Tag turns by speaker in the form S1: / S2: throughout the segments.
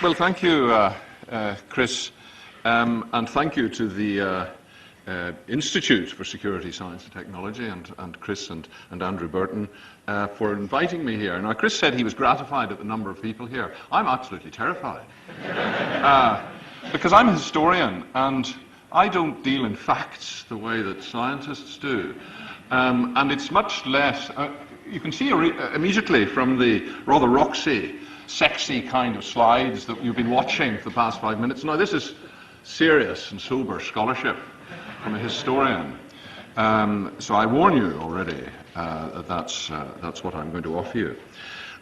S1: Well, thank you, Chris, and thank you to the Institute for Security, Science and Technology, and Chris and Andrew Burton for inviting me here. Now, Chris said he was gratified at the number of people here. I'm absolutely terrified because I'm a historian and I don't deal in facts the way that scientists do. And it's much less, you can see immediately from the rather roxy, sexy kind of slides that you've been watching for the past 5 minutes. Now, this is serious and sober scholarship from a historian. So I warn you already that that's what I'm going to offer you.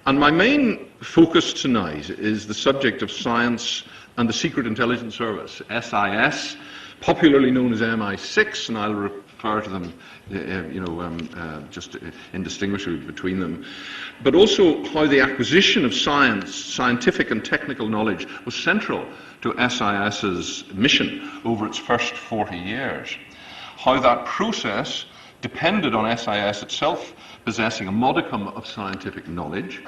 S1: And my main focus tonight is the subject of science and the Secret Intelligence Service, SIS, popularly known as MI6, and I'll refer to them, just indistinguishably between them, but also how the acquisition of scientific and technical knowledge was central to SIS's mission over its first 40 years. How that process depended on SIS itself possessing a modicum of scientific knowledge.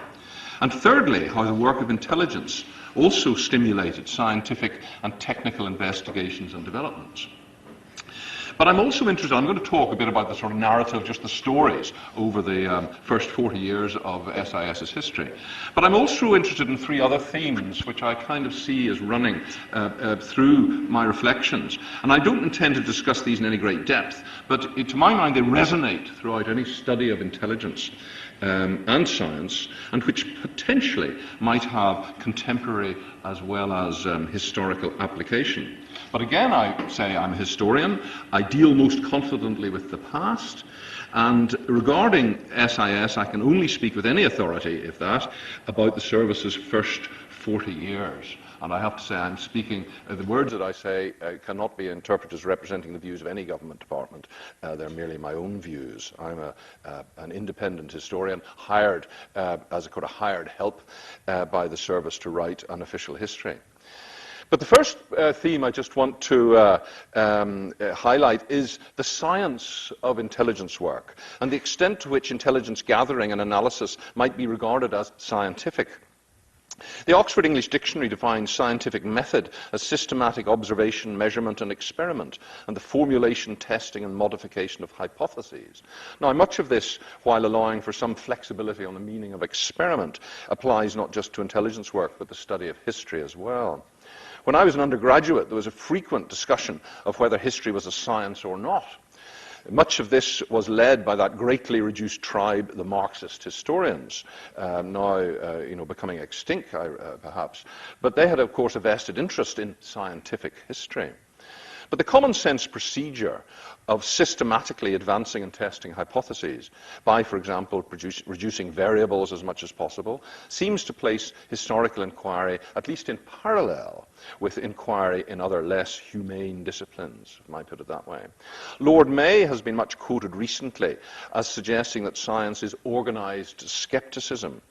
S1: And thirdly, how the work of intelligence also stimulated scientific and technical investigations and developments. But I'm also interested, I'm going to talk a bit about the sort of narrative, just the stories over the first 40 years of SIS's history. But I'm also interested in three other themes which I kind of see as running through my reflections. And I don't intend to discuss these in any great depth, but to my mind they resonate throughout any study of intelligence and science, and which potentially might have contemporary as well as historical application. But again, I say I'm a historian. I deal most confidently with the past. And regarding SIS, I can only speak with any authority, if that, about the service's first 40 years. And I have to say I'm speaking, the words that I say cannot be interpreted as representing the views of any government department. They're merely my own views. I'm an independent historian, hired as a kind of hired help by the service to write an official history. But the first theme I just want to highlight is the science of intelligence work and the extent to which intelligence gathering and analysis might be regarded as scientific. The Oxford English Dictionary defines scientific method as systematic observation, measurement and experiment, and the formulation, testing and modification of hypotheses. Now, much of this, while allowing for some flexibility on the meaning of experiment, applies not just to intelligence work, but the study of history as well. When I was an undergraduate, there was a frequent discussion of whether history was a science or not. Much of this was led by that greatly reduced tribe, the Marxist historians, now becoming extinct, perhaps. But they had, of course, a vested interest in scientific history. But the common sense procedure of systematically advancing and testing hypotheses by, for example, reducing variables as much as possible, seems to place historical inquiry, at least in parallel with inquiry in other less humane disciplines, if I might put it that way. Lord May has been much quoted recently as suggesting that science is organized skepticism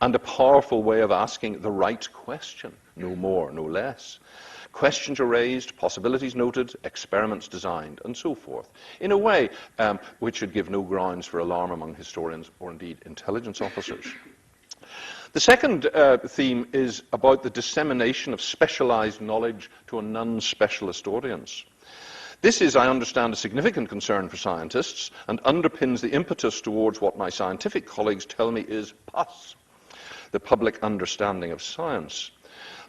S1: and a powerful way of asking the right question, no more, no less. Questions are raised, possibilities noted, experiments designed, and so forth, in a way which should give no grounds for alarm among historians or indeed intelligence officers. The second theme is about the dissemination of specialized knowledge to a non-specialist audience. This is, I understand, a significant concern for scientists and underpins the impetus towards what my scientific colleagues tell me is PUS, the public understanding of science.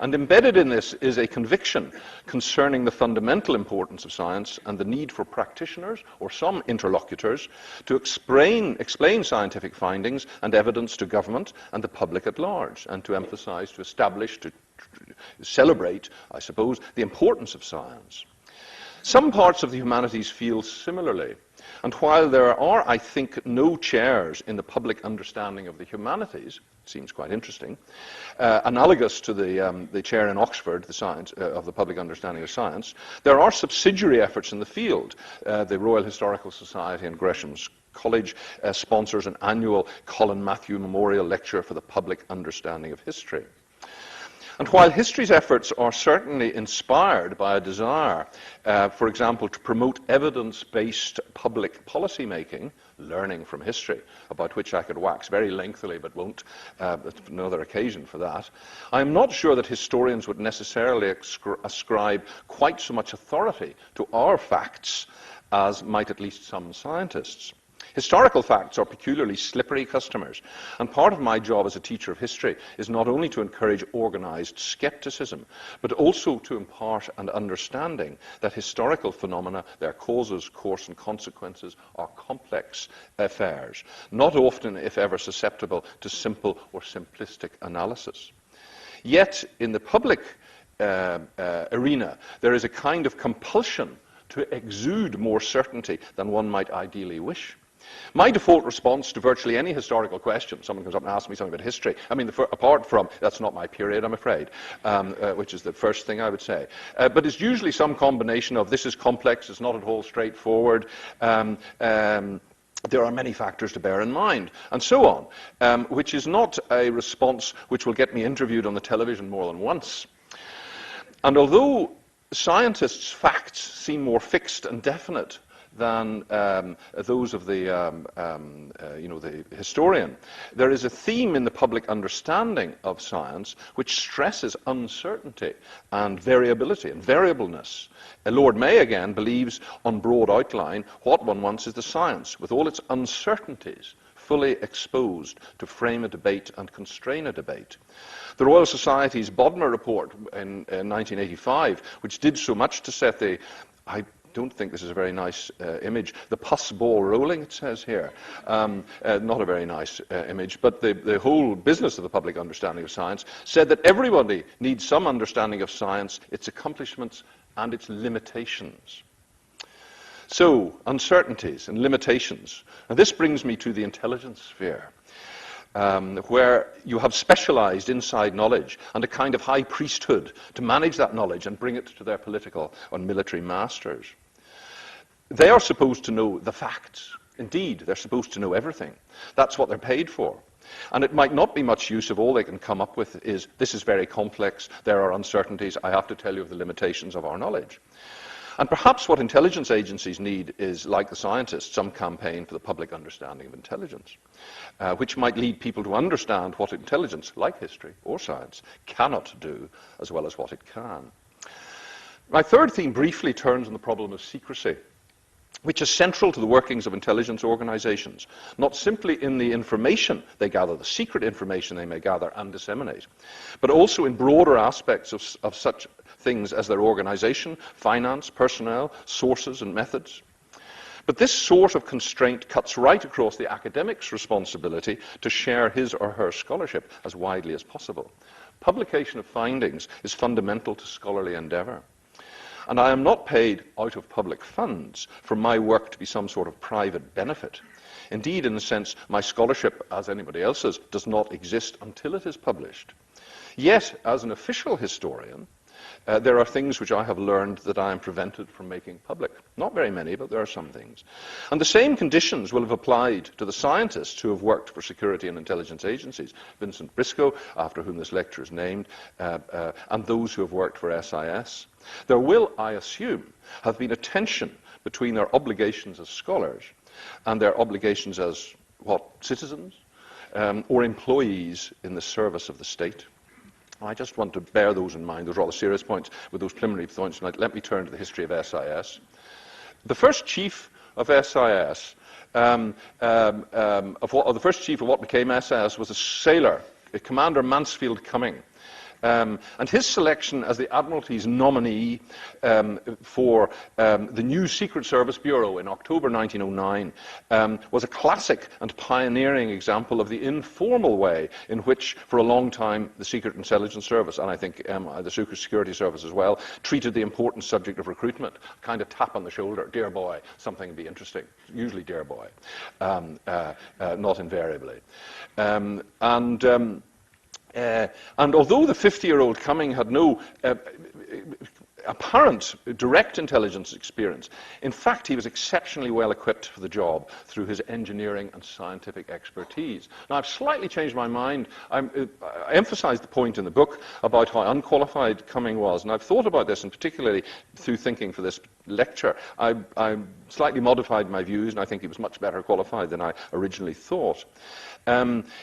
S1: And embedded in this is a conviction concerning the fundamental importance of science and the need for practitioners, or some interlocutors, to explain scientific findings and evidence to government and the public at large, and to emphasize, to establish, to celebrate, I suppose, the importance of science. Some parts of the humanities feel similarly. And while there are, I think, no chairs in the public understanding of the humanities, seems quite interesting, analogous to the chair in Oxford, the science of the public understanding of science, there are subsidiary efforts in the field. The Royal Historical Society and Gresham's College sponsors an annual Colin Matthew Memorial Lecture for the public understanding of history. And while history's efforts are certainly inspired by a desire, for example, to promote evidence-based public policy making, learning from history, about which I could wax very lengthily but won't, another occasion for that, I am not sure that historians would necessarily ascribe quite so much authority to our facts as might at least some scientists. Historical facts are peculiarly slippery customers, and part of my job as a teacher of history is not only to encourage organized skepticism, but also to impart an understanding that historical phenomena, their causes, course, and consequences are complex affairs, not often, if ever, susceptible to simple or simplistic analysis. Yet, in the public arena, there is a kind of compulsion to exude more certainty than one might ideally wish. My default response to virtually any historical question, someone comes up and asks me something about history, I mean, apart from, that's not my period, I'm afraid, which is the first thing I would say. But it's usually some combination of, this is complex, it's not at all straightforward, there are many factors to bear in mind, and so on, which is not a response which will get me interviewed on the television more than once. And although scientists' facts seem more fixed and definite than those of the, the historian, there is a theme in the public understanding of science which stresses uncertainty and variability and variableness. Lord May, again, believes on broad outline what one wants is the science, with all its uncertainties, fully exposed to frame a debate and constrain a debate. The Royal Society's Bodmer report in 1985, which did so much to set the, I don't think this is a very nice image, the pus ball rolling, it says here. Not a very nice image, but the whole business of the public understanding of science said that everybody needs some understanding of science, its accomplishments, and its limitations. So, uncertainties and limitations. And this brings me to the intelligence sphere, where you have specialized inside knowledge and a kind of high priesthood to manage that knowledge and bring it to their political and military masters. They are supposed to know the facts. Indeed, they're supposed to know everything. That's what they're paid for. And it might not be much use if all they can come up with is, this is very complex, there are uncertainties, I have to tell you of the limitations of our knowledge. And perhaps what intelligence agencies need is, like the scientists, some campaign for the public understanding of intelligence, which might lead people to understand what intelligence, like history or science, cannot do as well as what it can. My third theme briefly turns on the problem of secrecy, which is central to the workings of intelligence organizations, not simply in the information they gather, the secret information they may gather and disseminate, but also in broader aspects of such things as their organization, finance, personnel, sources, and methods. But this sort of constraint cuts right across the academic's responsibility to share his or her scholarship as widely as possible. Publication of findings is fundamental to scholarly endeavor. And I am not paid out of public funds for my work to be some sort of private benefit. Indeed, in a sense, my scholarship, as anybody else's, does not exist until it is published. Yet, as an official historian, there are things which I have learned that I am prevented from making public. Not very many, but there are some things. And the same conditions will have applied to the scientists who have worked for security and intelligence agencies, Vincent Briscoe, after whom this lecture is named, and those who have worked for SIS. There will, I assume, have been a tension between their obligations as scholars and their obligations as, what, citizens or employees in the service of the state. I just want to bear those in mind, those rather serious points, with those preliminary points tonight. Let me turn to the history of SIS. The first chief of SIS, the first chief of what became SIS was a sailor, Commander Mansfield Cummings. And his selection as the Admiralty's nominee for the new Secret Service Bureau in October 1909 was a classic and pioneering example of the informal way in which, for a long time, the Secret Intelligence Service, and I think the Secret Security Service as well, treated the important subject of recruitment, kind of tap on the shoulder, dear boy, something would be interesting, usually dear boy, not invariably. And although the 50-year-old Cumming had no apparent direct intelligence experience. In fact, he was exceptionally well equipped for the job through his engineering and scientific expertise. Now, I've slightly changed my mind. I emphasized the point in the book about how unqualified Cumming was, and I've thought about this, and particularly through thinking for this lecture. I slightly modified my views, and I think he was much better qualified than I originally thought.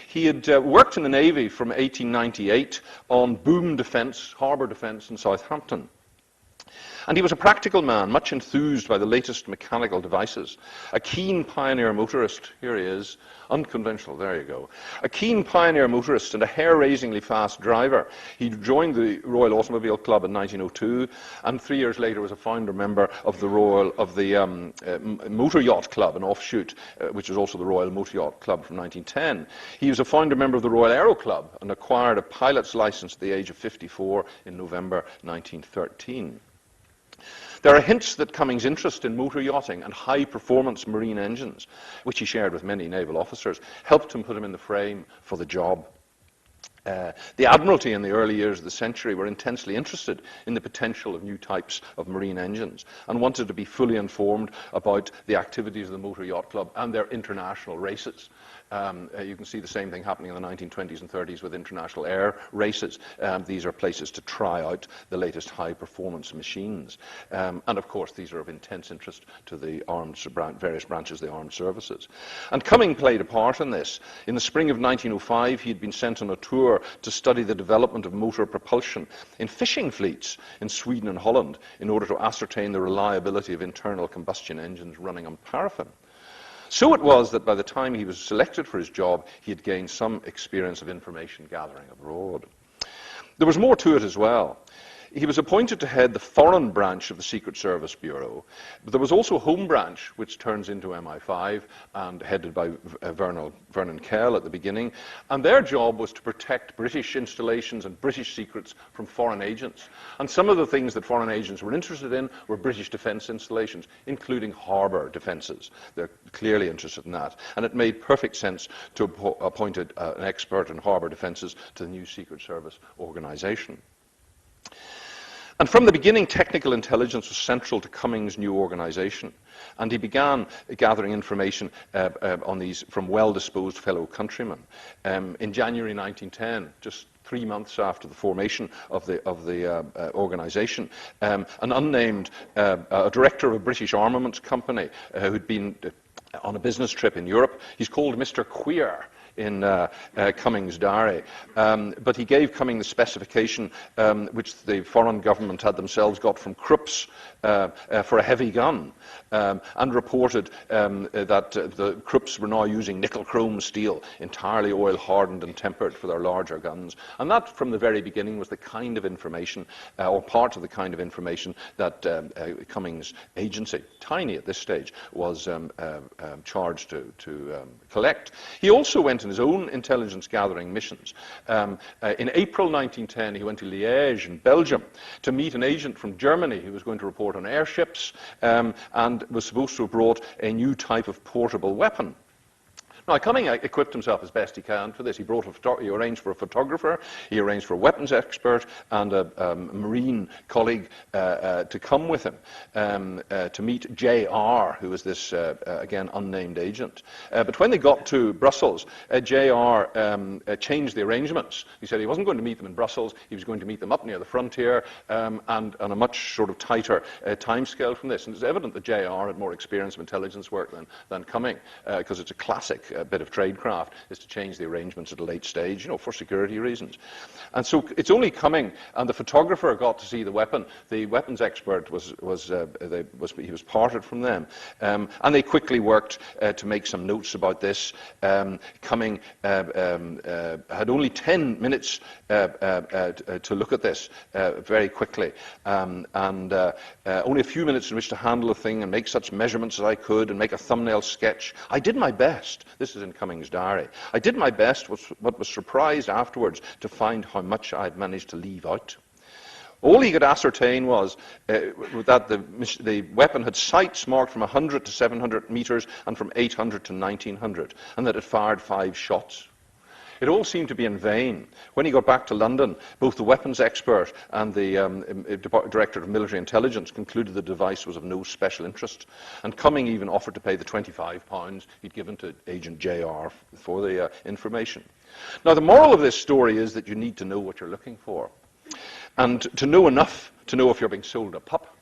S1: He had worked in the Navy from 1898 on boom defense, harbor defense in Southampton. And he was a practical man, much enthused by the latest mechanical devices. A keen pioneer motorist, here he is, unconventional, there you go. A keen pioneer motorist and a hair-raisingly fast driver. He joined the Royal Automobile Club in 1902, and 3 years later was a founder member of the Motor Yacht Club, an offshoot, which was also the Royal Motor Yacht Club from 1910. He was a founder member of the Royal Aero Club and acquired a pilot's license at the age of 54 in November 1913. There are hints that Cummings' interest in motor yachting and high-performance marine engines, which he shared with many naval officers, helped him put him in the frame for the job. The Admiralty in the early years of the century were intensely interested in the potential of new types of marine engines and wanted to be fully informed about the activities of the Motor Yacht Club and their international races. You can see the same thing happening in the 1920s and 30s with international air races. These are places to try out the latest high-performance machines. And of course, these are of intense interest to the various branches of the armed services. And Cumming played a part in this. In the spring of 1905, he had been sent on a tour to study the development of motor propulsion in fishing fleets in Sweden and Holland in order to ascertain the reliability of internal combustion engines running on paraffin. So it was that by the time he was selected for his job, he had gained some experience of information gathering abroad. There was more to it as well. He was appointed to head the foreign branch of the Secret Service Bureau, but there was also a home branch, which turns into MI5, and headed by Vernon Kell at the beginning, and their job was to protect British installations and British secrets from foreign agents. And some of the things that foreign agents were interested in were British defence installations, including harbour defences. They're clearly interested in that, and it made perfect sense to appoint an expert in harbour defences to the new Secret Service organisation. And from the beginning, technical intelligence was central to Cummings' new organisation, and he began gathering information on these from well-disposed fellow countrymen. In January 1910, just 3 months after the formation of the organisation, an unnamed director of a British armaments company who'd been on a business trip in Europe, he's called Mr. Queer in Cummings' diary. But he gave Cummings the specification which the foreign government had themselves got from Krupp's for a heavy gun, and reported that the Krupps were now using nickel-chrome steel, entirely oil-hardened and tempered for their larger guns. And that, from the very beginning, was the kind of information, or part of the kind of information, that Cummings' agency, tiny at this stage, was charged to collect. He also went on his own intelligence-gathering missions. In April 1910, he went to Liège in Belgium to meet an agent from Germany who was going to report on airships, and was supposed to have brought a new type of portable weapon. Now, Cummings equipped himself as best he can for this. He arranged for a photographer, he arranged for a weapons expert, and a marine colleague to come with him to meet J.R., who was this, again, unnamed agent. But when they got to Brussels, J.R. changed the arrangements. He said he wasn't going to meet them in Brussels, he was going to meet them up near the frontier, and on a much sort of tighter timescale from this. And it's evident that J.R. had more experience of intelligence work than Cummings, because it's a classic bit of tradecraft, is to change the arrangements at a late stage, for security reasons. And so it's only Cummings and the photographer got to see the weapon. The weapons expert he was parted from them, and they quickly worked to make some notes about this. Cummings had only 10 minutes to look at this very quickly, and only a few minutes in which to handle the thing and make such measurements as I could and make a thumbnail sketch. I did my best. This is in Cummings' diary. I did my best, but was surprised afterwards to find how much I had managed to leave out. All he could ascertain was that the weapon had sights marked from 100 to 700 meters and from 800 to 1900, and that it fired 5 shots. It all seemed to be in vain. When he got back to London, both the weapons expert and the Director of Military Intelligence concluded the device was of no special interest, and Cumming even offered to pay the £25 he'd given to Agent JR for the information. Now, the moral of this story is that you need to know what you're looking for, and to know enough to know if you're being sold a pup.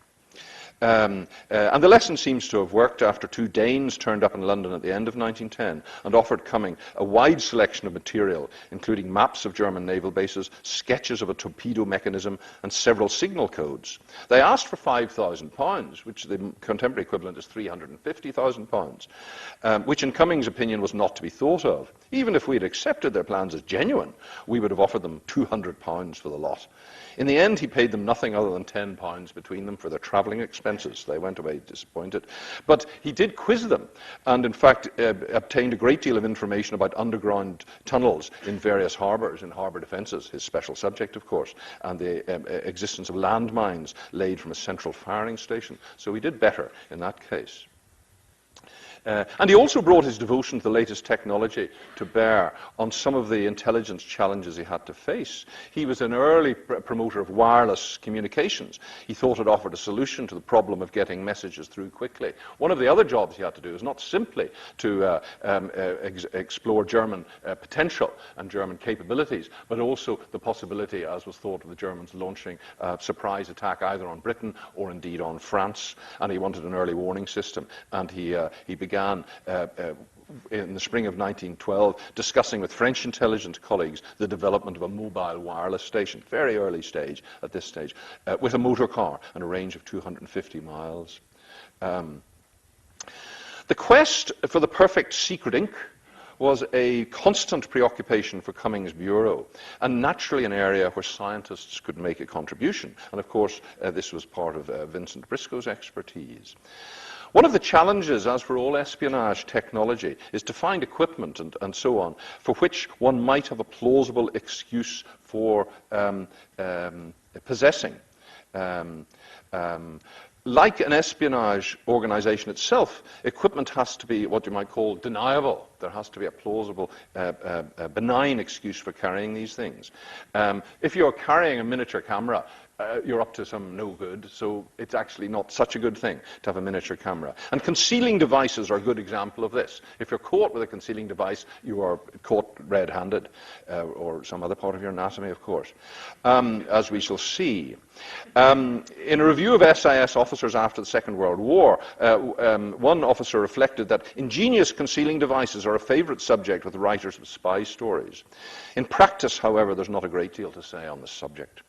S1: And the lesson seems to have worked after two Danes turned up in London at the end of 1910 and offered Cumming a wide selection of material, including maps of German naval bases, sketches of a torpedo mechanism, and several signal codes. They asked for £5,000, which the contemporary equivalent is £350,000, which in Cumming's opinion was not to be thought of. Even if we had accepted their plans as genuine, we would have offered them £200 for the lot. In the end, he paid them nothing other than £10 between them for their travelling expenses. They went away disappointed. But he did quiz them, and in fact obtained a great deal of information about underground tunnels in various harbours, in harbour defences, his special subject, of course, and the existence of landmines laid from a central firing station. So he did better in that case. And he also brought his devotion to the latest technology to bear on some of the intelligence challenges he had to face. He was an early promoter of wireless communications. He thought it offered a solution to the problem of getting messages through quickly. One of the other jobs he had to do is not simply to explore German potential and German capabilities, but also the possibility, as was thought, of the Germans launching a surprise attack either on Britain or indeed on France. And he wanted an early warning system, and he began in the spring of 1912 discussing with French intelligence colleagues the development of a mobile wireless station, very early stage at this stage, with a motor car and a range of 250 miles. The quest for the perfect secret ink was a constant preoccupation for Cummings' bureau, and naturally an area where scientists could make a contribution. And of course, this was part of Vincent Briscoe's expertise. One of the challenges, as for all espionage technology, is to find equipment and so on for which one might have a plausible excuse for possessing. Like an espionage organization itself, equipment has to be what you might call deniable. There has to be a plausible, benign excuse for carrying these things. If you're carrying a miniature camera, you're up to some no good, so it's actually not such a good thing to have a miniature camera. And concealing devices are a good example of this. If you're caught with a concealing device, you are caught red-handed, or some other part of your anatomy, of course, as we shall see. In a review of SIS officers after the Second World War, one officer reflected that ingenious concealing devices are a favourite subject with writers of spy stories. In practice, however, there's not a great deal to say on this subject.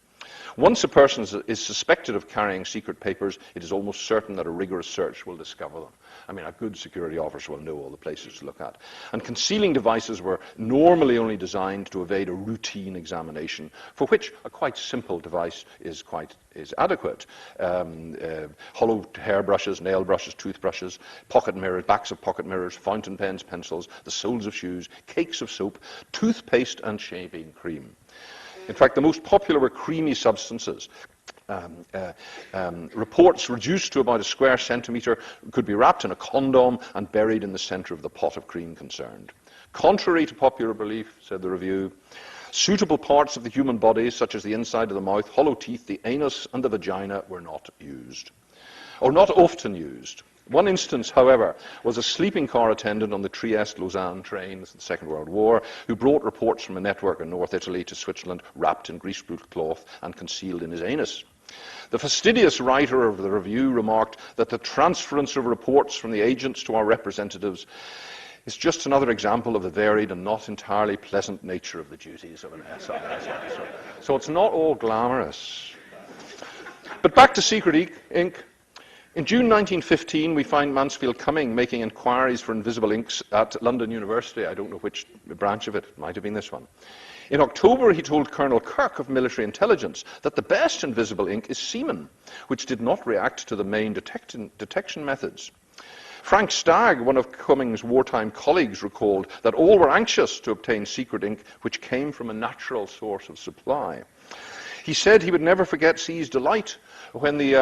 S1: Once a person is suspected of carrying secret papers, it is almost certain that a rigorous search will discover them. I mean, a good security officer will know all the places to look at. And concealing devices were normally only designed to evade a routine examination, for which a quite simple device is adequate. Hollow hairbrushes, nail brushes, toothbrushes, pocket mirrors, backs of pocket mirrors, fountain pens, pencils, the soles of shoes, cakes of soap, toothpaste, and shaving cream. In fact, the most popular were creamy substances. Reports reduced to about a square centimetre could be wrapped in a condom and buried in the centre of the pot of cream concerned. Contrary to popular belief, said the review, suitable parts of the human body, such as the inside of the mouth, hollow teeth, the anus, and the vagina, were not used, or not often used. One instance, however, was a sleeping car attendant on the Trieste-Lausanne train, this is the Second World War, who brought reports from a network in North Italy to Switzerland, wrapped in greaseproof cloth and concealed in his anus. The fastidious writer of the review remarked that the transference of reports from the agents to our representatives is just another example of the varied and not entirely pleasant nature of the duties of an SIS officer. So it's not all glamorous. But back to secret ink. In June 1915, we find Mansfield Cummings making inquiries for invisible inks at London University. I don't know which branch of it. It might have been this one. In October, he told Colonel Kirk of military intelligence that the best invisible ink is semen, which did not react to the main detection methods. Frank Stagg, one of Cummings' wartime colleagues, recalled that all were anxious to obtain secret ink which came from a natural source of supply. He said he would never forget C's delight when the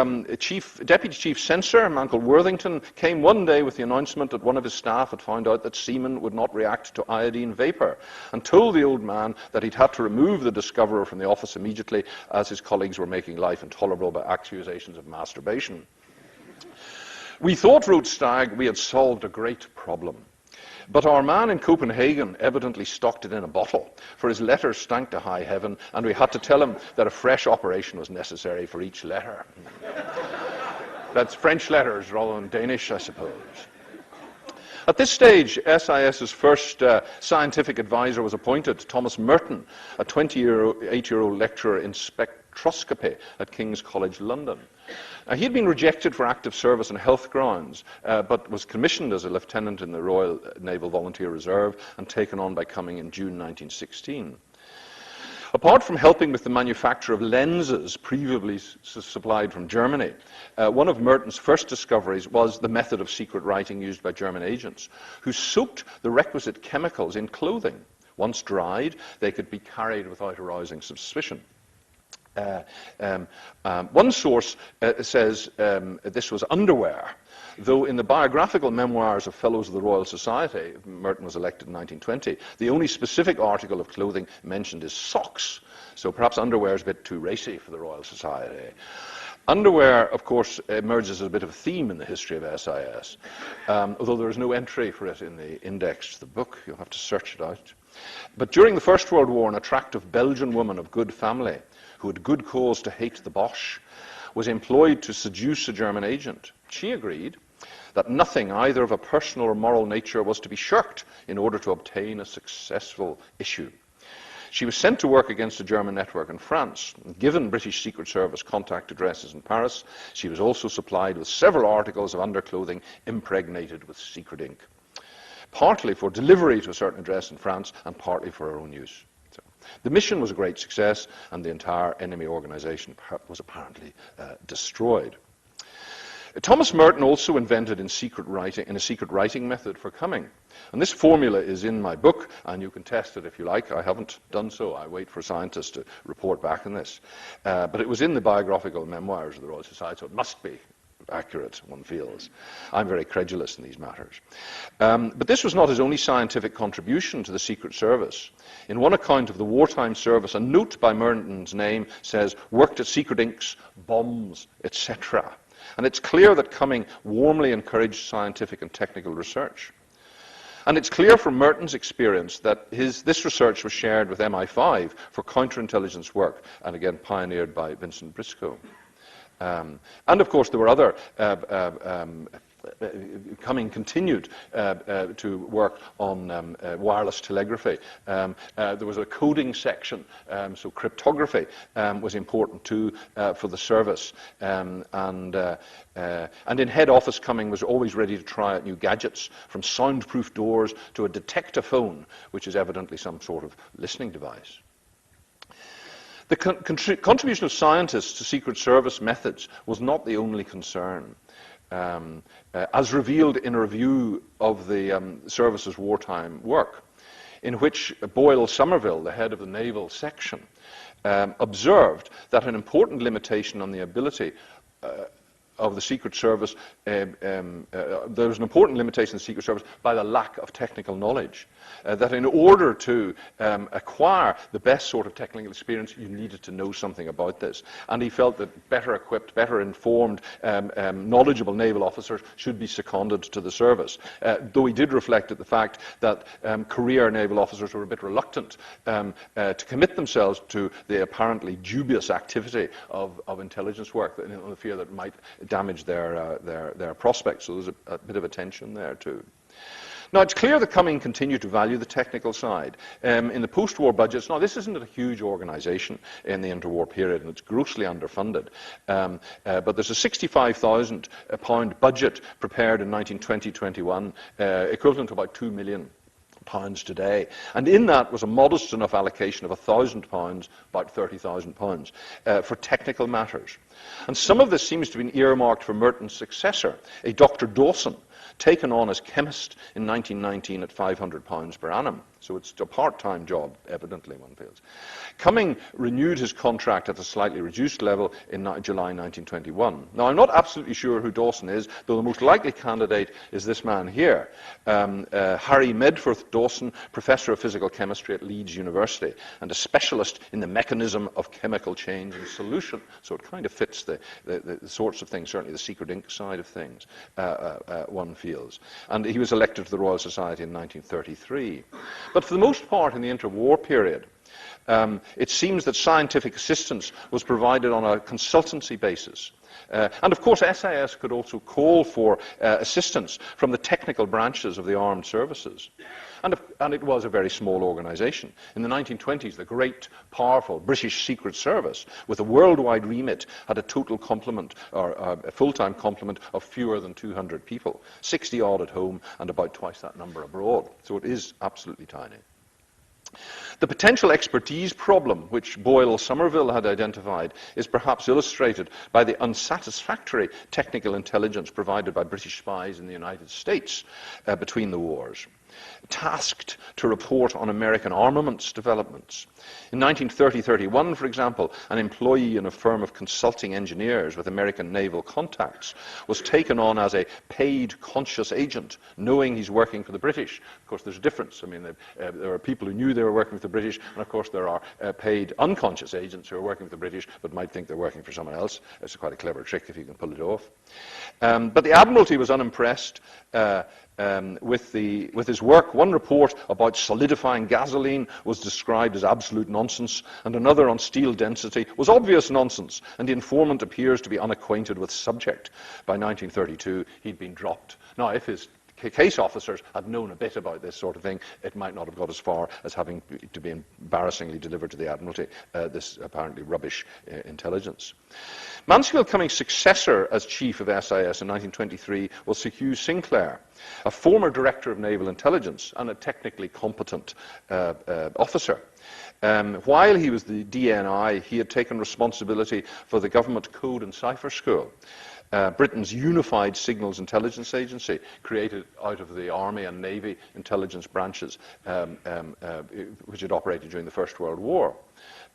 S1: Deputy Chief Censor, a man called Worthington, came one day with the announcement that one of his staff had found out that semen would not react to iodine vapor, and told the old man that he'd had to remove the discoverer from the office immediately as his colleagues were making life intolerable by accusations of masturbation. We thought, wrote Stagg, we had solved a great problem. But our man in Copenhagen evidently stocked it in a bottle, for his letters stank to high heaven, and we had to tell him that a fresh operation was necessary for each letter. That's French letters rather than Danish, I suppose. At this stage, SIS's first scientific advisor was appointed, Thomas Merton, a 28-year-old lecturer in spectroscopy at King's College London. He had been rejected for active service on health grounds, but was commissioned as a lieutenant in the Royal Naval Volunteer Reserve and taken on by Cumming in June 1916. Apart from helping with the manufacture of lenses previously supplied from Germany, one of Merton's first discoveries was the method of secret writing used by German agents, who soaked the requisite chemicals in clothing. Once dried, they could be carried without arousing suspicion. One source says this was underwear, though in the biographical memoirs of Fellows of the Royal Society, Merton was elected in 1920, the only specific article of clothing mentioned is socks, so perhaps underwear is a bit too racy for the Royal Society. Underwear, of course, emerges as a bit of a theme in the history of SIS, although there is no entry for it in the index to the book. You'll have to search it out. But during the First World War, an attractive Belgian woman of good family, who had good cause to hate the Boche, was employed to seduce a German agent. She agreed that nothing, either of a personal or moral nature, was to be shirked in order to obtain a successful issue. She was sent to work against a German network in France. Given British Secret Service contact addresses in Paris, she was also supplied with several articles of underclothing impregnated with secret ink, partly for delivery to a certain address in France and partly for her own use. The mission was a great success, and the entire enemy organization was apparently destroyed. Thomas Merton also invented in a secret writing method for Cumming. And this formula is in my book, and you can test it if you like. I haven't done so. I wait for scientists to report back on this. But it was in the biographical memoirs of the Royal Society, so it must be accurate, one feels. I'm very credulous in these matters. But this was not his only scientific contribution to the Secret Service. In one account of the wartime service, a note by Merton's name says, worked at secret inks, bombs, etc. And it's clear that Cumming warmly encouraged scientific and technical research. And it's clear from Merton's experience that this research was shared with MI5 for counterintelligence work, and again pioneered by Vincent Briscoe. And of course there were other, Cumming continued to work on wireless telegraphy. There was a coding section, so cryptography was important too for the service. And in head office, Cumming was always ready to try out new gadgets, from soundproof doors to a detectaphone, which is evidently some sort of listening device. The contribution of scientists to Secret Service methods was not the only concern. As revealed in a review of the service's wartime work, in which Boyle Somerville, the head of the naval section, observed that an important limitation on the ability of the Secret Service, there was an important limitation in the Secret Service by the lack of technical knowledge. That in order to acquire the best sort of technical experience, you needed to know something about this. And he felt that better equipped, better informed, knowledgeable naval officers should be seconded to the service. Though he did reflect at the fact that career naval officers were a bit reluctant to commit themselves to the apparently dubious activity of intelligence work, on the fear that it might damage their prospects. So there's a bit of a tension there too. Now, it's clear that Cumming continued to value the technical side. In the post-war budgets, now this isn't a huge organization in the interwar period, and it's grossly underfunded, but there's a £65,000 budget prepared in 1920-21, equivalent to about £2 million today, and in that was a modest enough allocation of £1,000, about £30,000, for technical matters. And some of this seems to have been earmarked for Merton's successor, a Dr. Dawson, taken on as chemist in 1919 at £500 per annum. So it's a part-time job, evidently, one feels. Cumming renewed his contract at a slightly reduced level in July 1921. Now, I'm not absolutely sure who Dawson is, though the most likely candidate is this man here, Harry Medford Dawson, Professor of Physical Chemistry at Leeds University, and a specialist in the mechanism of chemical change and solution. So it kind of fits the sorts of things, certainly the secret ink side of things, one feels. And he was elected to the Royal Society in 1933. But for the most part, in the interwar period, it seems that scientific assistance was provided on a consultancy basis. And of course, SIS could also call for assistance from the technical branches of the armed services. And it was a very small organization. In the 1920s, the great, powerful British Secret Service, with a worldwide remit, had a total complement, or a full-time complement of fewer than 200 people, 60 odd at home and about twice that number abroad. So it is absolutely tiny. The potential expertise problem, which Boyle Somerville had identified, is perhaps illustrated by the unsatisfactory technical intelligence provided by British spies in the United States between the wars, tasked to report on American armaments developments. In 1930-31, for example, an employee in a firm of consulting engineers with American naval contacts was taken on as a paid conscious agent, knowing he's working for the British. Of course, there's a difference. I mean, there are people who knew they were working for the British, and of course there are paid unconscious agents who are working for the British but might think they're working for someone else. It's quite a clever trick if you can pull it off. But the Admiralty was unimpressed with his work. One report about solidifying gasoline was described as absolute nonsense, and another on steel density was obvious nonsense, and the informant appears to be unacquainted with the subject. By 1932, he'd been dropped. Now, if his case officers had known a bit about this sort of thing, it might not have got as far as having to be embarrassingly delivered to the Admiralty, this apparently rubbish intelligence. Mansfield Cummings' successor as chief of SIS in 1923 was Sir Hughes Sinclair, a former director of naval intelligence and a technically competent officer. While he was the DNI, he had taken responsibility for the government code and cipher school, Britain's unified signals intelligence agency, created out of the Army and Navy intelligence branches, which had operated during the First World War.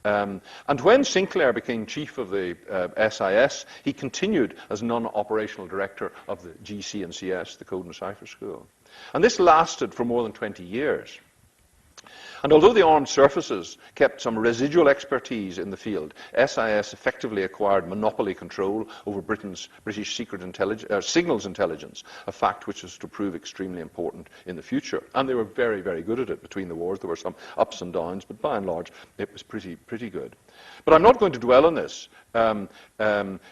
S1: And when Sinclair became chief of the SIS, he continued as non-operational director of the GC&CS, the Code and Cipher School. And this lasted for more than 20 years. And although the armed services kept some residual expertise in the field, SIS effectively acquired monopoly control over British secret signals intelligence, a fact which is to prove extremely important in the future. And they were very, very good at it between the wars. There were some ups and downs, but by and large, it was pretty good. But I'm not going to dwell on this. And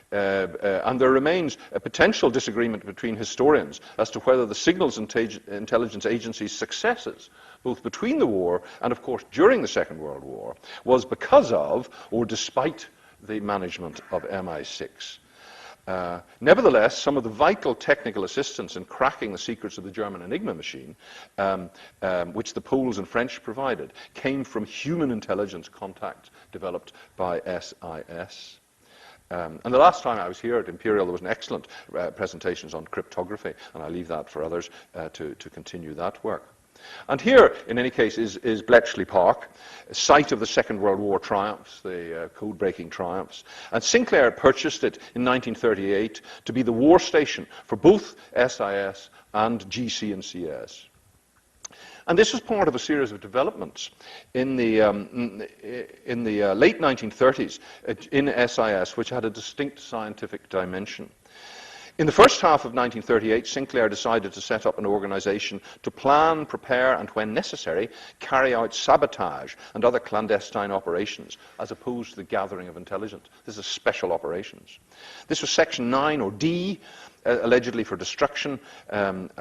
S1: there remains a potential disagreement between historians as to whether the signals intelligence agency's successes, both between the war and, of course, during the Second World War, was because of or despite the management of MI6. Nevertheless, some of the vital technical assistance in cracking the secrets of the German Enigma machine, which the Poles and French provided, came from human intelligence contacts developed by SIS. And the last time I was here at Imperial, there was an excellent presentations on cryptography, and I leave that for others to continue that work. And here, in any case, is Bletchley Park, site of the Second World War triumphs, the code-breaking triumphs. And Sinclair purchased it in 1938 to be the war station for both SIS and GC&CS. And this was part of a series of developments in the late 1930s in SIS, which had a distinct scientific dimension. In the first half of 1938, Sinclair decided to set up an organization to plan, prepare, and when necessary, carry out sabotage and other clandestine operations, as opposed to the gathering of intelligence. This is special operations. This was Section 9, or D, allegedly for destruction, it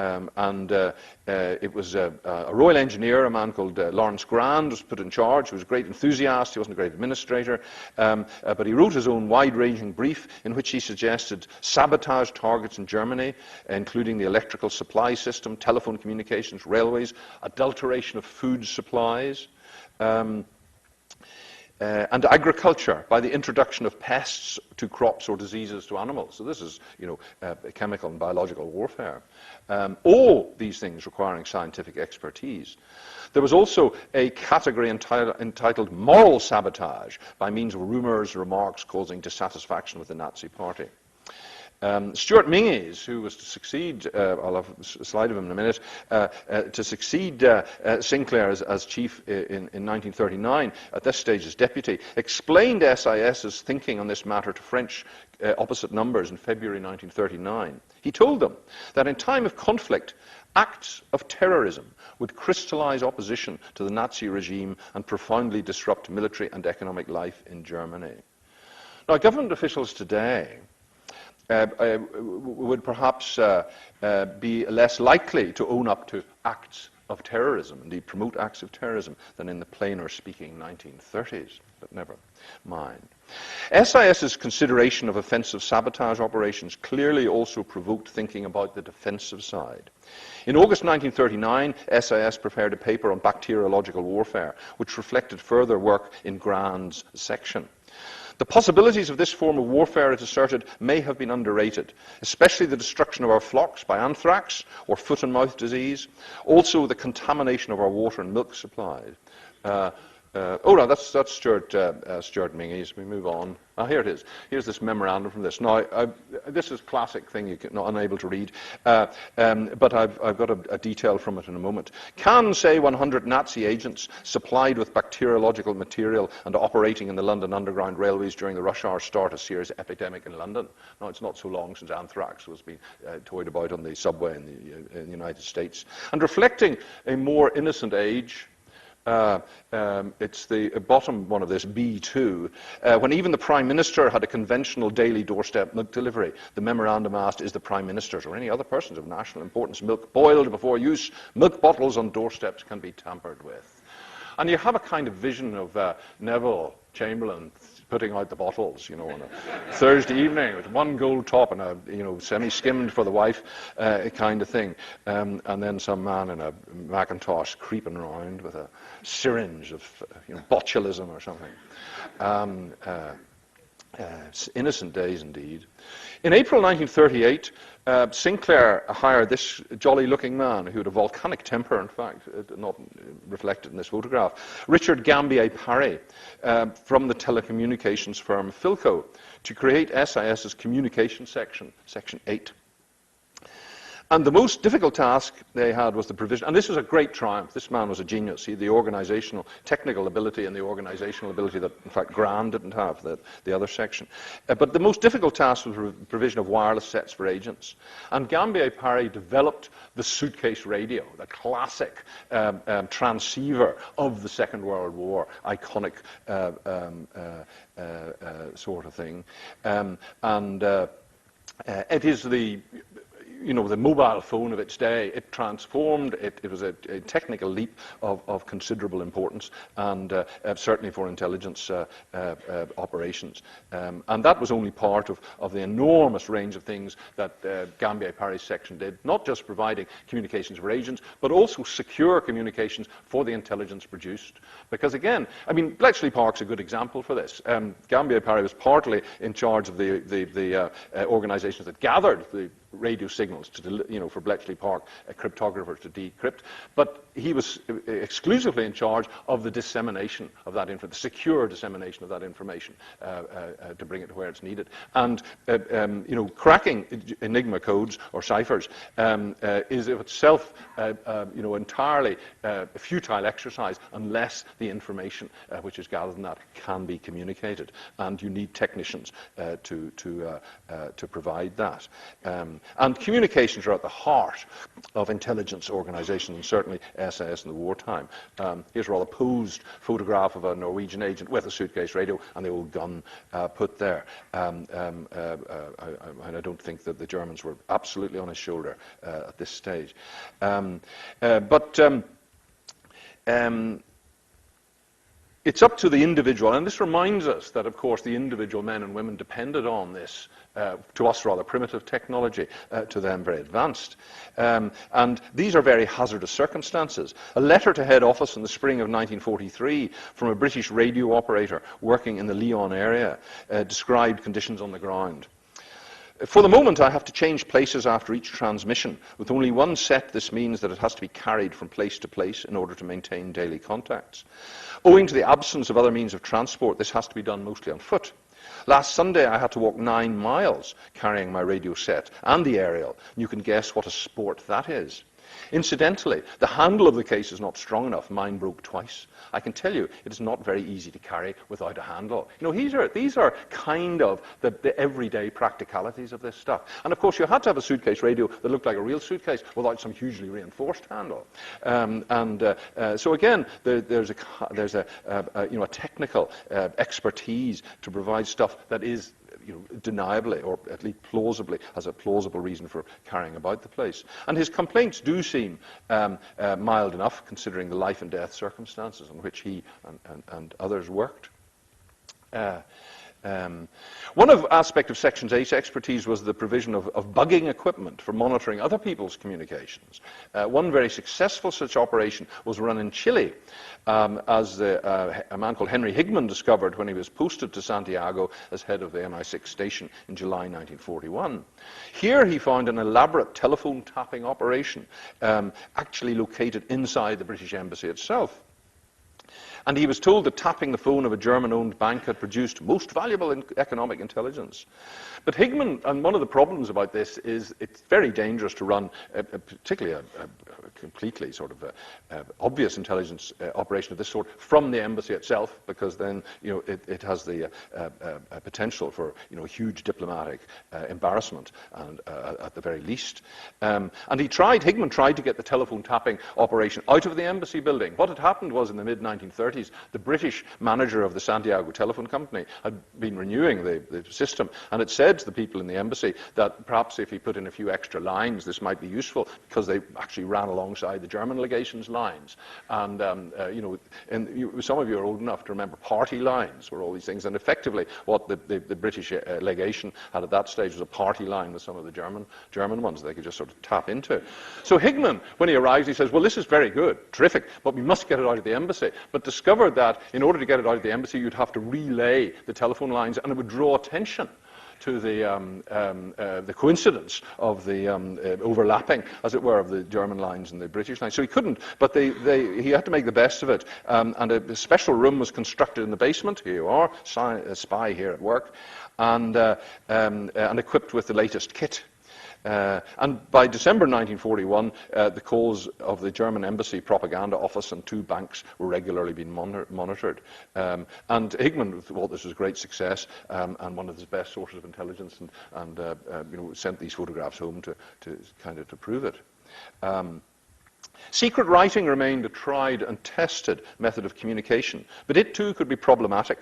S1: was a Royal Engineer, a man called Lawrence Grand, was put in charge. He was a great enthusiast. He wasn't a great administrator, but he wrote his own wide-ranging brief in which he suggested sabotage targets in Germany, including the electrical supply system, telephone communications, railways, adulteration of food supplies. and agriculture by the introduction of pests to crops or diseases to animals. So this is, chemical and biological warfare. All these things requiring scientific expertise. There was also a category entitled moral sabotage by means of rumors, remarks causing dissatisfaction with the Nazi Party. Stuart Minges, who was to succeed, I'll have a slide of him in a minute, to succeed Sinclair as chief in 1939, at this stage as deputy, explained SIS's thinking on this matter to French opposite numbers in February 1939. He told them that in time of conflict, acts of terrorism would crystallize opposition to the Nazi regime and profoundly disrupt military and economic life in Germany. Now, government officials today would perhaps be less likely to own up to acts of terrorism, indeed promote acts of terrorism, than in the plainer speaking 1930s, but never mind. SIS's consideration of offensive sabotage operations clearly also provoked thinking about the defensive side. In August 1939, SIS prepared a paper on bacteriological warfare, which reflected further work in Grand's section. The possibilities of this form of warfare, it asserted, may have been underrated, especially the destruction of our flocks by anthrax or foot and mouth disease, also the contamination of our water and milk supplies. No, that's Stuart Minges. We move on. Here it is. Here's this memorandum from this. Now, this is classic thing you're not unable to read, but I've got a detail from it in a moment. Can, say, 100 Nazi agents supplied with bacteriological material and operating in the London Underground railways during the rush hour start a serious epidemic in London? Now, it's not so long since anthrax was being toyed about on the subway in the United States. And reflecting a more innocent age, it's the bottom one of this, B2. When even the Prime Minister had a conventional daily doorstep milk delivery, the memorandum asked, is the Prime Minister's or any other person's of national importance milk boiled before use? Milk bottles on doorsteps can be tampered with. And you have a kind of vision of Neville Chamberlain putting out the bottles, on a Thursday evening with one gold top and a, semi-skimmed for the wife kind of thing. And then some man in a Macintosh creeping around with a syringe of botulism or something. Innocent days indeed. In April 1938, Sinclair hired this jolly-looking man who had a volcanic temper, in fact, not reflected in this photograph, Richard Gambier Parry, from the telecommunications firm Philco, to create SIS's communication section, Section 8. And the most difficult task they had was the provision, and this was a great triumph. This man was a genius. He had the organizational, technical ability and the organizational ability that, in fact, Grand didn't have, the other section. But the most difficult task was the provision of wireless sets for agents. And Gambier Parry developed the suitcase radio, the classic transceiver of the Second World War, iconic sort of thing. It is the mobile phone of its day. It transformed, it was a technical leap of considerable importance, and certainly for intelligence operations. And that was only part of the enormous range of things that Gambier Parry's section did, not just providing communications for agents, but also secure communications for the intelligence produced. Because again, Bletchley Park's a good example for this. Gambier Parry was partly in charge of the organizations that gathered the radio signals for Bletchley Park cryptographers to decrypt, but he was exclusively in charge of the dissemination of that information, the secure dissemination of that information to bring it to where it's needed. And cracking Enigma codes or ciphers is of itself entirely a futile exercise unless the information which is gathered in that can be communicated, and you need technicians to provide that. And communications are at the heart of intelligence organizations, and certainly SAS in the wartime. Here's a rather posed photograph of a Norwegian agent with a suitcase radio and the old gun put there. And I don't think that the Germans were absolutely on his shoulder at this stage. it's up to the individual, and this reminds us that, of course, the individual men and women depended on this, to us rather primitive technology, to them very advanced. And these are very hazardous circumstances. A letter to head office in the spring of 1943 from a British radio operator working in the Lyon area described conditions on the ground. For the moment, I have to change places after each transmission. With only one set, this means that it has to be carried from place to place in order to maintain daily contacts. Owing to the absence of other means of transport, this has to be done mostly on foot. Last Sunday, I had to walk 9 miles carrying my radio set and the aerial. You can guess what a sport that is. Incidentally, the handle of the case is not strong enough. Mine broke twice. I can tell you, it is not very easy to carry without a handle. You know, these are kind of the everyday practicalities of this stuff. And of course, you had to have a suitcase radio that looked like a real suitcase without some hugely reinforced handle. So again, there's a technical expertise to provide stuff that is, deniably, or at least plausibly, has a plausible reason for carrying about the place. And his complaints do seem mild enough, considering the life and death circumstances in which he and others worked. One aspect of Section 8's expertise was the provision of bugging equipment for monitoring other people's communications. One very successful such operation was run in Chile, as a man called Henry Higman discovered when he was posted to Santiago as head of the MI6 station in July 1941. Here he found an elaborate telephone tapping operation actually located inside the British Embassy itself. And he was told that tapping the phone of a German-owned bank had produced most valuable economic intelligence. But Higman, and one of the problems about this is it's very dangerous to run, particularly a completely sort of obvious intelligence operation of this sort from the embassy itself, because then it has the potential for huge diplomatic embarrassment, and at the very least. And Higman tried to get the telephone tapping operation out of the embassy building. What had happened was in the mid-1930s, the British manager of the Santiago Telephone Company had been renewing the system, and it said to the people in the embassy that perhaps if he put in a few extra lines, this might be useful, because they actually ran alongside the German legation's lines. And, some of you are old enough to remember party lines were all these things, and effectively what the British legation had at that stage was a party line with some of the German ones they could just sort of tap into. So Higman, when he arrives, he says, well, this is very good, terrific, but we must get it out of the embassy. But discovered that in order to get it out of the embassy, you'd have to relay the telephone lines, and it would draw attention to the coincidence of the overlapping, as it were, of the German lines and the British lines. So he couldn't, but he had to make the best of it. And a special room was constructed in the basement. Here you are, a spy here at work, and equipped with the latest kit. And by December 1941, the calls of the German embassy propaganda office and 2 banks were regularly being monitored. And Higman thought this was a great success, and one of his best sources of intelligence, and sent these photographs home to prove it. Secret writing remained a tried and tested method of communication, but it too could be problematic.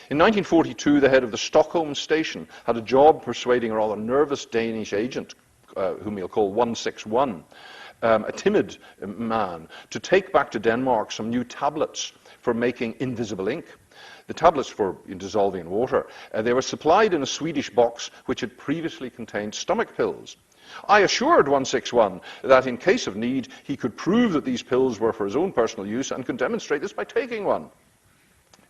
S1: In 1942, the head of the Stockholm station had a job persuading a rather nervous Danish agent, whom he'll call 161, a timid man, to take back to Denmark some new tablets for making invisible ink. The tablets for dissolving in water. They were supplied in a Swedish box which had previously contained stomach pills. I assured 161 that in case of need, he could prove that these pills were for his own personal use and could demonstrate this by taking one.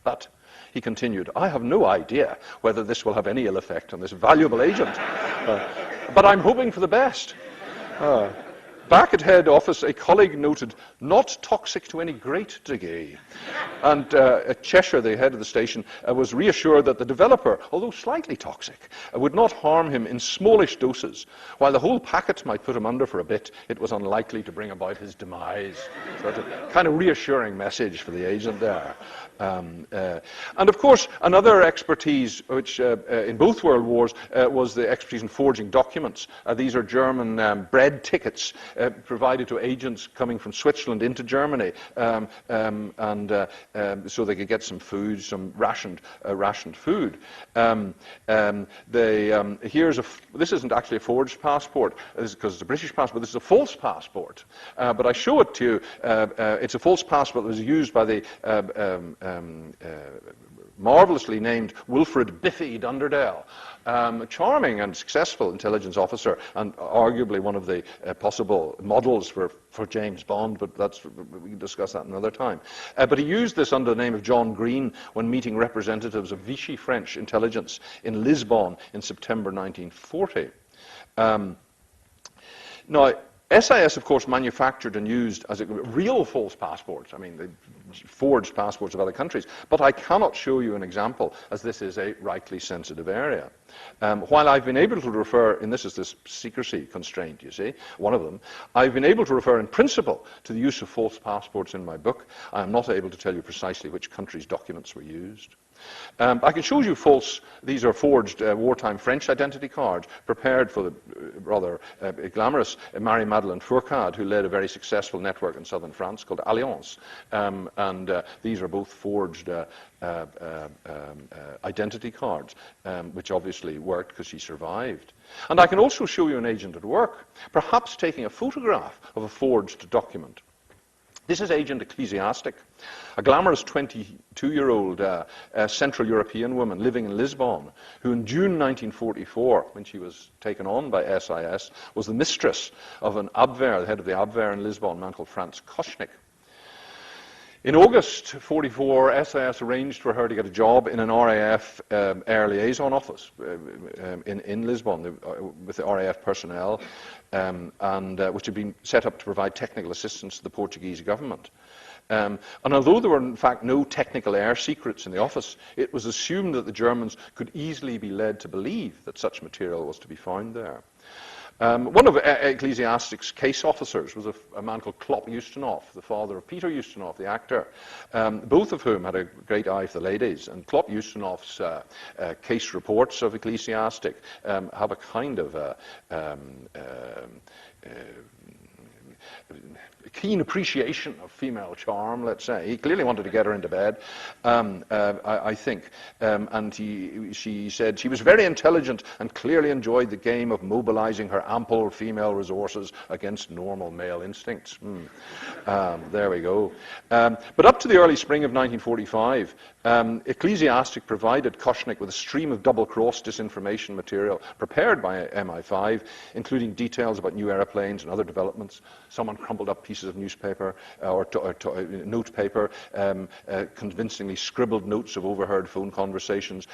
S1: But he continued, I have no idea whether this will have any ill effect on this valuable agent, but I'm hoping for the best. Back at head office, a colleague noted, not toxic to any great degree. And at Cheshire, the head of the station, was reassured that the developer, although slightly toxic, would not harm him in smallish doses. While the whole packet might put him under for a bit, it was unlikely to bring about his demise. So that's a kind of reassuring message for the agent there. And of course, another expertise, which in both World Wars, was the expertise in forging documents. These are German bread tickets provided to agents coming from Switzerland into Germany, so they could get some food, some rationed food. This isn't actually a forged passport, because it's a British passport. This is a false passport, but I show it to you. It's a false passport that was used by the marvelously named Wilfred Biffy Dunderdale, a charming and successful intelligence officer, and arguably one of the possible models for James Bond, but we can discuss that another time. But he used this under the name of John Green when meeting representatives of Vichy French intelligence in Lisbon in September 1940. Now, SIS, of course, manufactured and used as real false passports. I mean, they forged passports of other countries. But I cannot show you an example, as this is a rightly sensitive area. While I've been able to refer, and this is this secrecy constraint, you see, one of them, I've been able to refer in principle to the use of false passports in my book. I am not able to tell you precisely which countries' documents were used. I can show you these are forged wartime French identity cards prepared for the rather glamorous Marie-Madeleine Fourcade, who led a very successful network in southern France called Alliance. These are both forged identity cards, which obviously worked because she survived. And I can also show you an agent at work, perhaps taking a photograph of a forged document. This is Agent Ecclesiastic, a glamorous 22-year-old Central European woman living in Lisbon, who in June 1944, when she was taken on by SIS, was the mistress of an Abwehr, the head of the Abwehr in Lisbon, a man called Franz Koschnick. In August 1944, SIS arranged for her to get a job in an RAF air liaison office in Lisbon with the RAF personnel, which had been set up to provide technical assistance to the Portuguese government. And although there were, in fact, no technical air secrets in the office, it was assumed that the Germans could easily be led to believe that such material was to be found there. One of Ecclesiastic's case officers was a man called Klopp Ustinov, the father of Peter Ustinov, the actor, both of whom had a great eye for the ladies. And Klopp Ustinov's case reports of Ecclesiastic have a kind of keen appreciation of female charm, let's say. He clearly wanted to get her into bed, I think. And she said she was very intelligent and clearly enjoyed the game of mobilizing her ample female resources against normal male instincts. There we go. But up to the early spring of 1945, Ecclesiastic provided Koschnick with a stream of double-cross disinformation material prepared by MI5, including details about new airplanes and other developments. Someone crumpled up pieces of newspaper or note paper, convincingly scribbled notes of overheard phone conversations,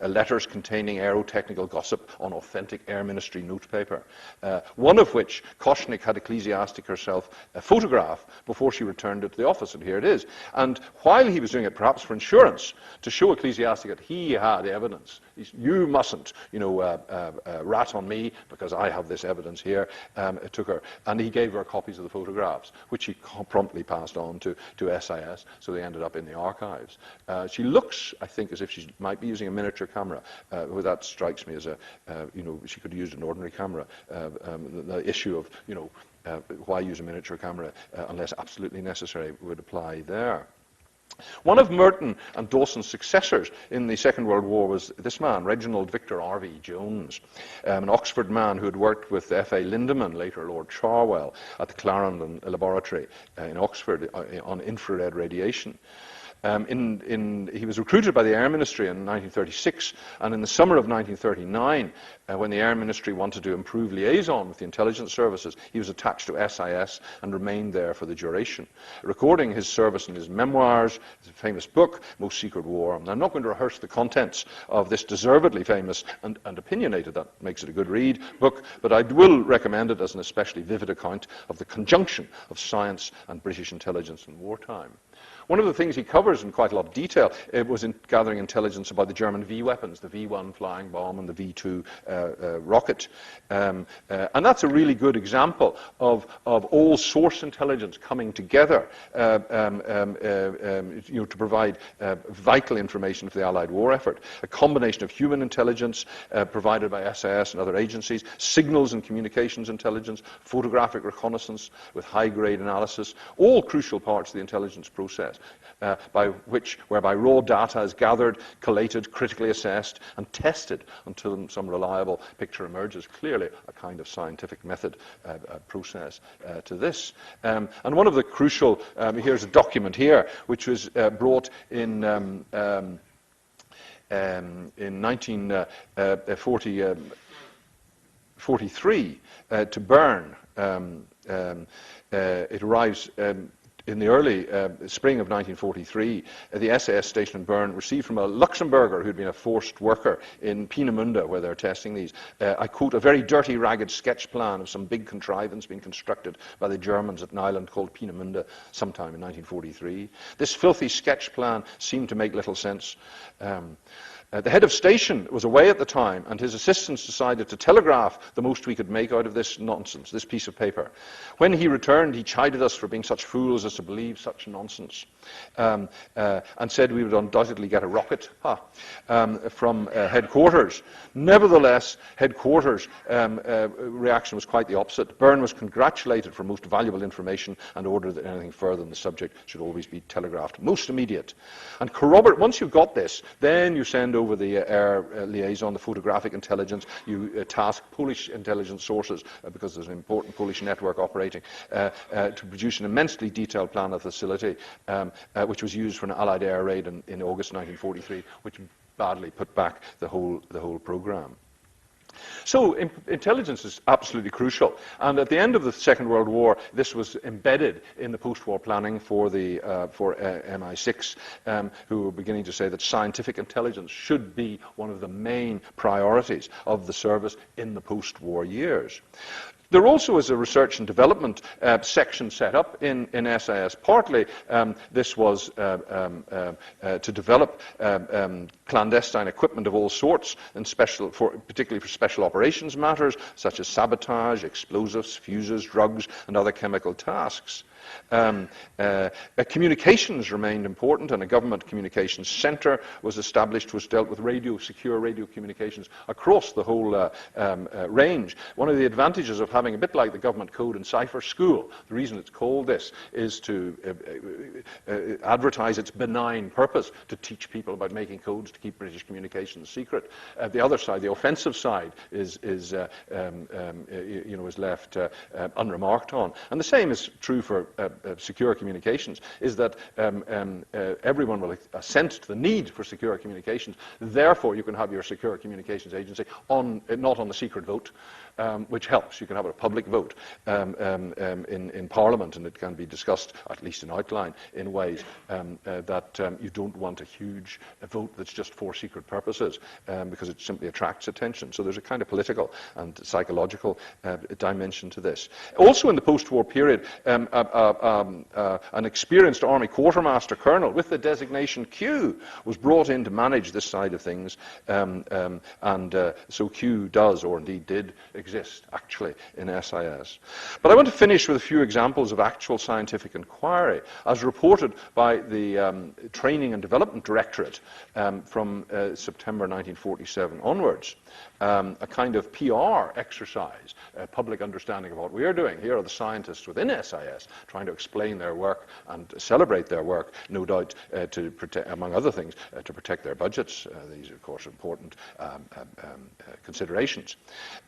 S1: letters containing aerotechnical gossip on authentic Air Ministry note paper, one of which Koschnick had Ecclesiastic herself photograph before she returned it to the office, and here it is. And while he was doing it, perhaps for insurance, to show Ecclesiastic that he had evidence, you mustn't, rat on me because I have this evidence here. It took her, and he gave her copies of the photographs, which she promptly passed on to SIS, so they ended up in the archives. She looks, I think, as if she might be using a miniature camera. Well, that strikes me as she could have used an ordinary camera. The issue of, why use a miniature camera unless absolutely necessary would apply there. One of Merton and Dawson's successors in the Second World War was this man, Reginald Victor R.V. Jones, an Oxford man who had worked with F.A. Lindemann, later Lord Charwell, at the Clarendon Laboratory in Oxford on infrared radiation. He was recruited by the Air Ministry in 1936, and in the summer of 1939, when the Air Ministry wanted to improve liaison with the intelligence services, he was attached to SIS and remained there for the duration, recording his service in his memoirs, his famous book, Most Secret War. And I'm not going to rehearse the contents of this deservedly famous and opinionated, that makes it a good read, book, but I will recommend it as an especially vivid account of the conjunction of science and British intelligence in wartime. One of the things he covered covers in quite a lot of detail. It was in gathering intelligence about the German V weapons, the V1 flying bomb and the V2 rocket. And that's a really good example of all source intelligence coming together to provide vital information for the Allied war effort. A combination of human intelligence provided by SIS and other agencies, signals and communications intelligence, photographic reconnaissance with high-grade analysis, all crucial parts of the intelligence process, whereby raw data is gathered, collated, critically assessed, and tested until some reliable picture emerges. Clearly a kind of scientific method process to this. And one of the crucial, here's a document here, which was brought in 1943 to Bern. It arrives in the early spring of 1943. The SAS station in Bern received from a Luxembourger who'd been a forced worker in Peenemünde, where they're testing these, I quote, a very dirty, ragged sketch plan of some big contrivance being constructed by the Germans at an island called Peenemünde sometime in 1943. This filthy sketch plan seemed to make little sense. The head of station was away at the time, and his assistants decided to telegraph the most we could make out of this nonsense, this piece of paper. When he returned, he chided us for being such fools as to believe such nonsense, and said we would undoubtedly get a rocket from headquarters. Nevertheless, headquarters' reaction was quite the opposite. Byrne was congratulated for most valuable information and ordered that anything further on the subject should always be telegraphed most immediate. And once you've got this, then you send over the air liaison, the photographic intelligence. You task Polish intelligence sources, because there's an important Polish network operating, to produce an immensely detailed plan of the facility, which was used for an Allied air raid in August 1943, which badly put back the whole program. So intelligence is absolutely crucial, and at the end of the Second World War, this was embedded in the post-war planning for MI6, who were beginning to say that scientific intelligence should be one of the main priorities of the service in the post-war years. There also is a research and development section set up in SIS. Partly this was to develop clandestine equipment of all sorts, and particularly for special operations matters, such as sabotage, explosives, fuses, drugs, and other chemical tasks. Communications remained important, and a government communications centre was established, which dealt with secure radio communications across the whole range. One of the advantages of having a bit like the government code and cipher school, the reason it's called this is to advertise its benign purpose, to teach people about making codes to keep British communications secret. The other side, the offensive side, is left unremarked on. And the same is true for secure communications, is that everyone will assent to the need for secure communications. Therefore, you can have your secure communications agency not on the secret vote, which helps. You can have a public vote in Parliament, and it can be discussed, at least in outline, in ways that you don't want a huge vote that's just for secret purposes, because it simply attracts attention. So there's a kind of political and psychological dimension to this. Also in the post-war period, an experienced Army quartermaster colonel with the designation Q was brought in to manage this side of things, so Q does, or indeed did, exist actually in SIS. But I want to finish with a few examples of actual scientific inquiry as reported by the Training and Development Directorate from September 1947 onwards. A kind of PR exercise, public understanding of what we are doing. Here are the scientists within SIS trying to explain their work and celebrate their work, no doubt to protect, among other things, to protect their budgets. These are, of course, important considerations.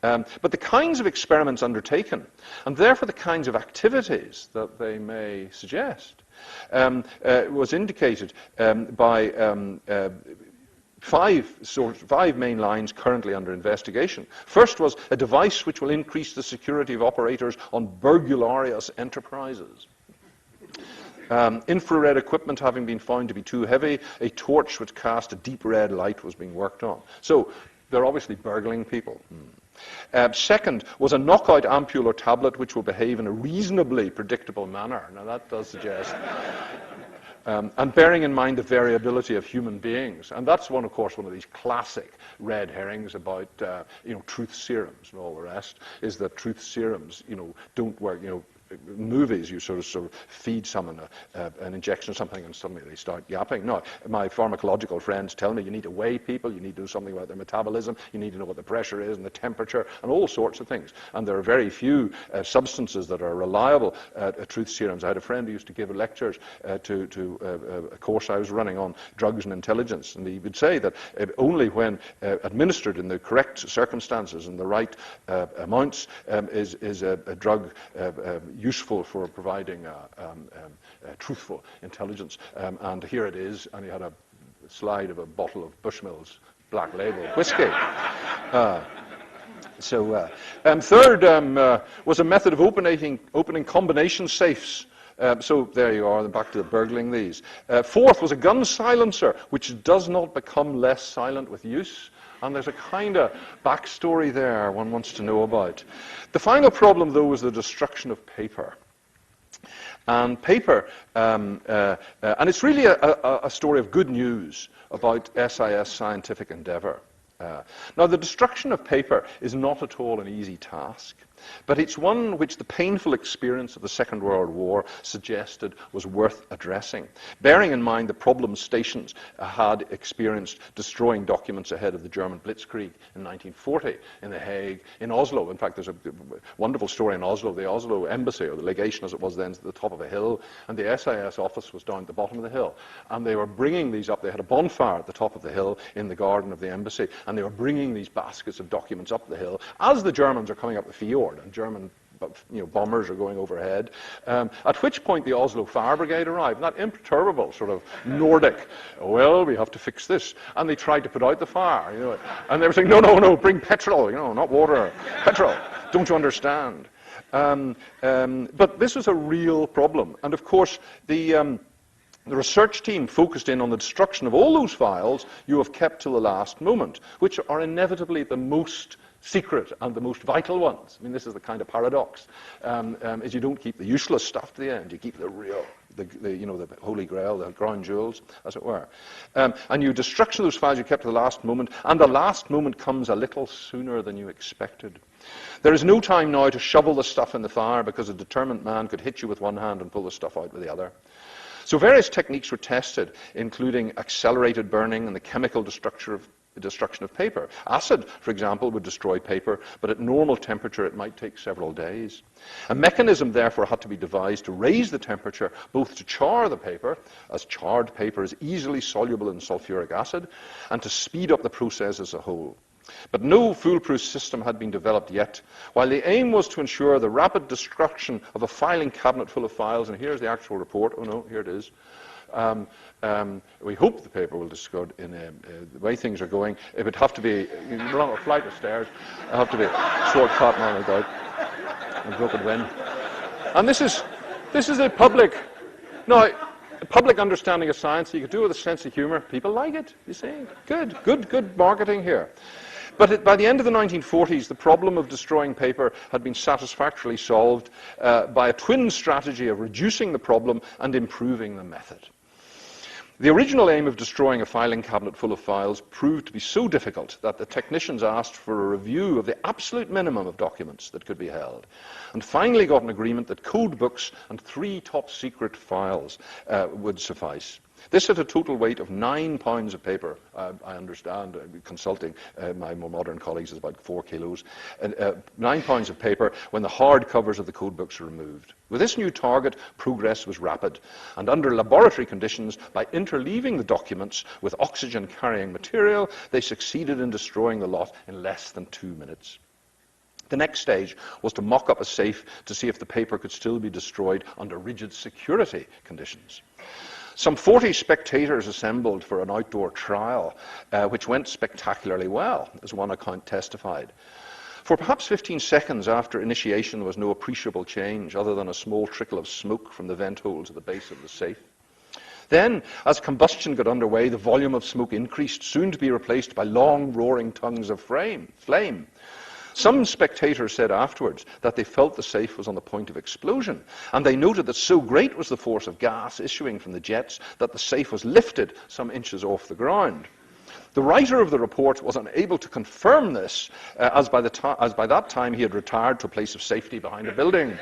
S1: But the kinds of experiments undertaken, and therefore the kinds of activities that they may suggest, was indicated by five main lines currently under investigation. First was a device which will increase the security of operators on burglarious enterprises. Infrared equipment having been found to be too heavy, a torch which cast a deep red light was being worked on. So they're obviously burgling people. Second was a knockout ampule or tablet which will behave in a reasonably predictable manner. Now that does suggest And bearing in mind the variability of human beings. And that's one, of course, one of these classic red herrings about, truth serums and all the rest, is that truth serums, don't work, movies, you sort of feed someone an injection or something and suddenly they start yapping. No, my pharmacological friends tell me you need to weigh people, you need to do something about their metabolism, you need to know what the pressure is and the temperature and all sorts of things. And there are very few substances that are reliable truth serums. I had a friend who used to give lectures to a course I was running on drugs and intelligence, and he would say that only when administered in the correct circumstances and the right amounts is a drug useful for providing truthful intelligence. And here it is, and he had a slide of a bottle of Bushmills Black Label whiskey. Third was a method of opening combination safes. So there you are, back to the burgling these. Fourth was a gun silencer, which does not become less silent with use. And there's a kind of backstory there one wants to know about. The final problem, though, was the destruction of paper. And paper, and it's really a story of good news about SIS scientific endeavor. Now, the destruction of paper is not at all an easy task, but it's one which the painful experience of the Second World War suggested was worth addressing, bearing in mind the problems stations had experienced destroying documents ahead of the German Blitzkrieg in 1940 in The Hague, in Oslo. In fact, there's a wonderful story in Oslo. The Oslo embassy, or the legation as it was then, is at the top of a hill, and the SIS office was down at the bottom of the hill. And they were bringing these up. They had a bonfire at the top of the hill in the garden of the embassy, and they were bringing these baskets of documents up the hill as the Germans are coming up the fjord, and German bombers are going overhead, at which point the Oslo Fire Brigade arrived, that imperturbable sort of Nordic, well, we have to fix this, and they tried to put out the fire, and they were saying, no, bring petrol, not water, petrol, don't you understand? But this was a real problem, and of course the research team focused in on the destruction of all those files you have kept till the last moment, which are inevitably the most secret and the most vital ones. I mean, this is the kind of paradox, is you don't keep the useless stuff to the end, you keep the real, the holy grail, the crown jewels, as it were. And you destruction of those files you kept to the last moment, and the last moment comes a little sooner than you expected. There is no time now to shovel the stuff in the fire, because a determined man could hit you with one hand and pull the stuff out with the other. So various techniques were tested, including accelerated burning and the chemical destruction of paper. Acid, for example, would destroy paper, but at normal temperature it might take several days. A mechanism, therefore, had to be devised to raise the temperature, both to char the paper, as charred paper is easily soluble in sulfuric acid, and to speed up the process as a whole. But no foolproof system had been developed yet, while the aim was to ensure the rapid destruction of a filing cabinet full of files, and here's the actual report. Oh no, here it is. We hope the paper will discard in the way things are going. It would have to be along a flight of stairs. It'll have to be a short cut, no doubt, and broken wind. And this is a public understanding of science. You could do it with a sense of humor. People like it. You see, good marketing here. But by the end of the 1940s, the problem of destroying paper had been satisfactorily solved by a twin strategy of reducing the problem and improving the method. The original aim of destroying a filing cabinet full of files proved to be so difficult that the technicians asked for a review of the absolute minimum of documents that could be held, and finally got an agreement that code books and 3 top-secret files would suffice. This had a total weight of 9 pounds of paper. I understand, consulting my more modern colleagues, is about 4 kilos. 9 pounds of paper when the hard covers of the code books were removed. With this new target, progress was rapid, and under laboratory conditions, by interleaving the documents with oxygen-carrying material, they succeeded in destroying the lot in less than 2 minutes. The next stage was to mock up a safe to see if the paper could still be destroyed under rigid security conditions. Some 40 spectators assembled for an outdoor trial, which went spectacularly well, as one account testified. For perhaps 15 seconds after initiation, there was no appreciable change other than a small trickle of smoke from the vent holes at the base of the safe. Then, as combustion got underway, the volume of smoke increased, soon to be replaced by long roaring tongues of flame. Some spectators said afterwards that they felt the safe was on the point of explosion, and they noted that so great was the force of gas issuing from the jets that the safe was lifted some inches off the ground. The writer of the report was unable to confirm this, as by that time he had retired to a place of safety behind a building.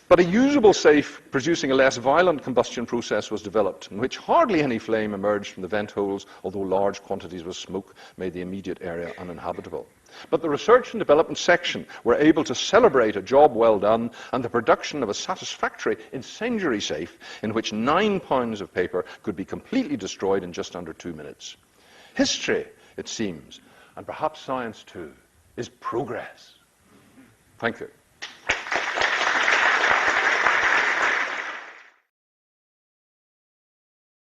S1: But a usable safe producing a less violent combustion process was developed, in which hardly any flame emerged from the vent holes, although large quantities of smoke made the immediate area uninhabitable. But the research and development section were able to celebrate a job well done and the production of a satisfactory incendiary safe in which 9 pounds of paper could be completely destroyed in just under 2 minutes. History, it seems, and perhaps science too, is progress. Thank you.